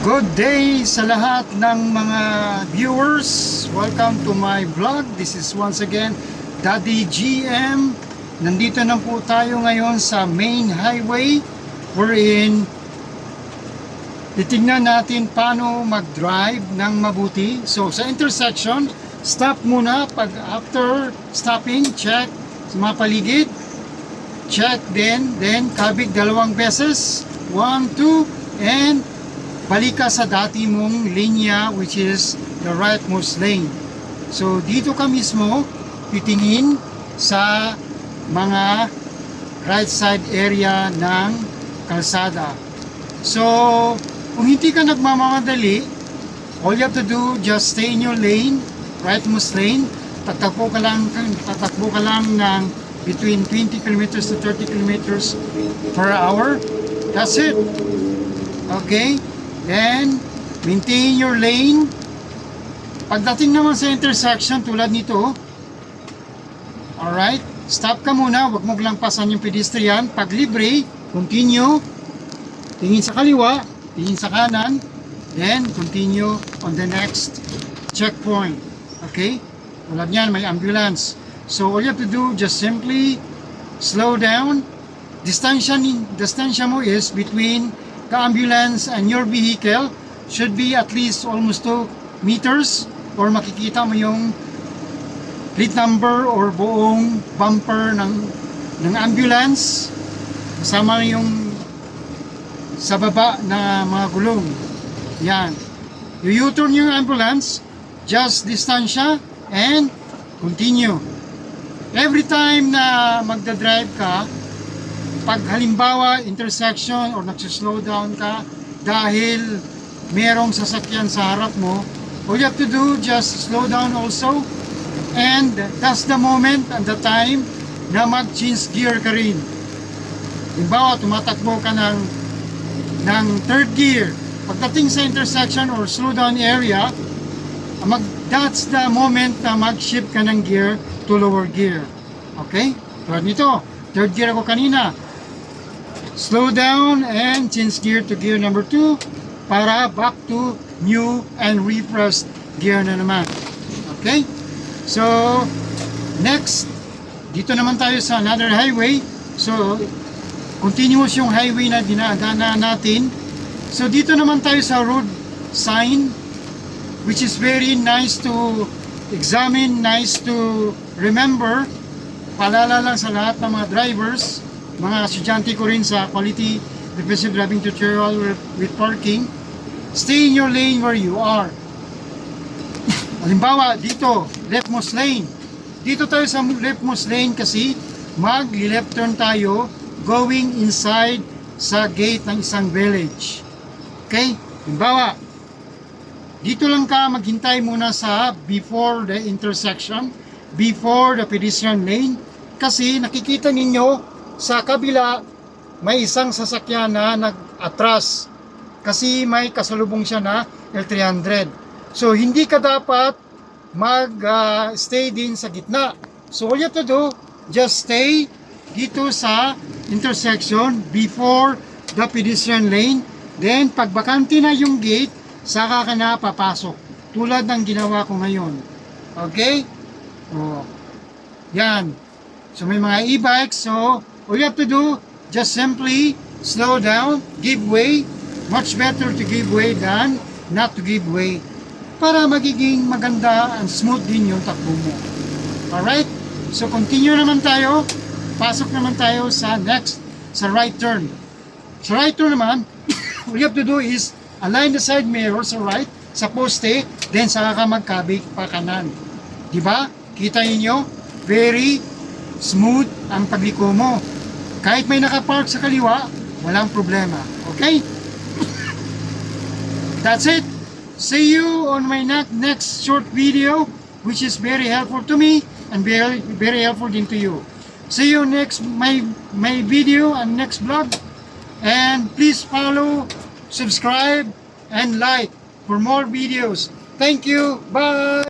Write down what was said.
Good day sa lahat ng mga viewers. Welcome to my vlog. This is once again Daddy GM. Nandito na po tayo ngayon sa main highway wherein titignan natin paano mag-drive ng mabuti. So sa intersection, stop muna. Pag after stopping, check sa mga paligid. Check then kabig dalawang beses. 1, 2, and balik ka sa dati mong linya, which is the rightmost lane. So dito ka mismo titingin sa mga right side area ng kalsada. So kung hindi ka nagmamamadali, all you have to do, just stay in your lane, rightmost lane. Tatakbo ka lang ng between 20 kilometers to 30 kilometers per hour. That's it. Okay? Then, maintain your lane. Pagdating naman sa intersection tulad nito, alright, stop ka muna, wag mo lang pasan yung pedestrian. Pag libre, continue. Tingin sa kaliwa, tingin sa kanan, then continue on the next checkpoint. Okay? Tulad niyan, may ambulance. So, all you have to do, just simply slow down. Distansya mo is between the ambulance and your vehicle should be at least almost 2 meters, or makikita mo yung plate number or buong bumper ng ambulance kasama yung sa baba na mga gulong. Yan. You U-turn yung ambulance, just distansya and continue. Every time na magdadrive ka, pag halimbawa intersection or nagsislow down ka dahil merong sasakyan sa harap mo, all you have to do, just slow down also, and that's the moment and the time na mag-change gear ka rin. Halimbawa tumatakbo ka ng third gear, pagdating sa intersection or slow down area, that's the moment na mag-shift ka ng gear to lower gear. Okay? Tulad nito, third gear ako kanina. Slow down and change gear to gear number 2 para back to new and refreshed gear na naman. Okay? So, next, dito naman tayo sa another highway. So, continuous yung highway na dinadaanan natin. So, dito naman tayo sa road sign, which is very nice to examine, nice to remember. Paalala lang sa lahat ng mga drivers, mga estudyante ko rin sa Quality Defensive Driving Tutorial with Parking. Stay in your lane where you are. Halimbawa, dito, leftmost lane. Dito tayo sa leftmost lane kasi mag-left turn tayo going inside sa gate ng isang village. Okay? Halimbawa, dito lang ka maghintay muna sa before the intersection, before the pedestrian lane, kasi nakikita ninyo sa kabila may isang sasakyan na nag-atras kasi may kasalubong siya na L300. So hindi ka dapat mag-stay din sa gitna. So all you have to do, just stay dito sa intersection before the pedestrian lane. Then pag bakante na yung gate, saka ka na papasok. Tulad ng ginawa ko ngayon. Okay? Oh. Yan. So may mga e-bikes. So all you have to do, just simply slow down, give way. Much better to give way than not to give way. Para magiging maganda and smooth din yung takbo mo. Alright? So continue naman tayo. Pasok naman tayo sa next, sa right turn. Sa right turn naman, all you have to do is align the side mirror sa right, sa poste, then saka ka magkabig pa kanan. Diba? Kita niyo? Very smooth ang pagliko mo. Kahit may nakapark sa kaliwa, walang problema. Okay? That's it. See you on my next short video, which is very helpful to me and very helpful din to you. See you next my video and next vlog. And please follow, subscribe, and like for more videos. Thank you. Bye.